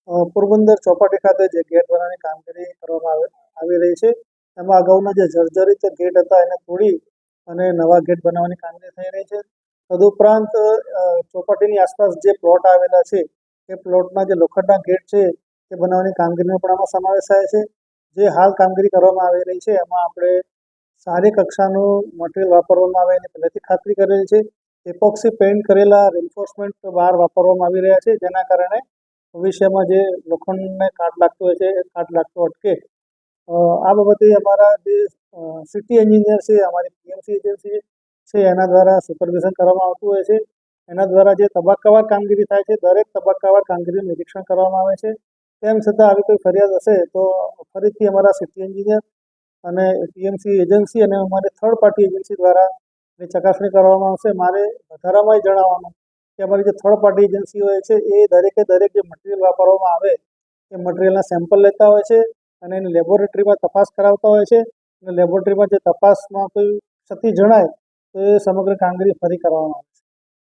પોરબંદર ચોપાટી ખાતે જે ગેટ બનાવવાની કામગીરી કરવામાં આવી રહી છે, એમાં અગાઉના જે જર્જરિત ગેટ હતા એને તોડી અને નવા ગેટ બનાવવાની કામગીરી થઈ રહી છે. તદુપરાંત ચોપાટીની આસપાસ જે પ્લોટ આવેલા છે એ પ્લોટના જે લોખંડના ગેટ છે તે બનાવવાની કામગીરીનો પણ આમાં સમાવેશ થાય છે. જે હાલ કામગીરી કરવામાં આવી રહી છે એમાં આપણે સારી કક્ષાનું મટીરિયલ વાપરવામાં આવે એની પહેલેથી ખાતરી કરેલી છે. એપોક્સી પેઇન્ટ કરેલા રિન્ફોર્સમેન્ટ બાર વાપરવામાં આવી રહ્યા છે, જેના કારણે ભવિષ્યમાં જે લોખંડને કાટ લાગતો હોય છે એ કાટ લાગતો અટકે. આ બાબતે અમારા જે સિટી એન્જિનિયર છે, અમારી પીએમસી એજન્સી છે એના દ્વારા સુપરવિઝન કરવામાં આવતું હોય છે. એના દ્વારા જે તબક્કાવાર કામગીરી થાય છે, દરેક તબક્કાવાર કામગીરીનું નિરીક્ષણ કરવામાં આવે છે. તેમ છતાં આવી કોઈ ફરિયાદ હશે તો ફરીથી અમારા સિટી એન્જિનિયર અને પીએમસી એજન્સી અને અમારી થર્ડ પાર્ટી એજન્સી દ્વારા એની ચકાસણી કરવામાં આવશે. મારે વધારામાં એ જણાવવાનું કે અમારી જે થર્ડ પાર્ટી એજન્સી હોય છે એ દરેકે દરેક જે મટીરિયલ વાપરવામાં આવે એ મટીરિયલના સેમ્પલ લેતા હોય છે અને એની લેબોરેટરીમાં તપાસ કરાવતા હોય છે. અને લેબોરેટરીમાં જે તપાસમાં કોઈ ક્ષતિ જણાય તો એ સમગ્ર કામગીરી ફરી કરવામાં આવે.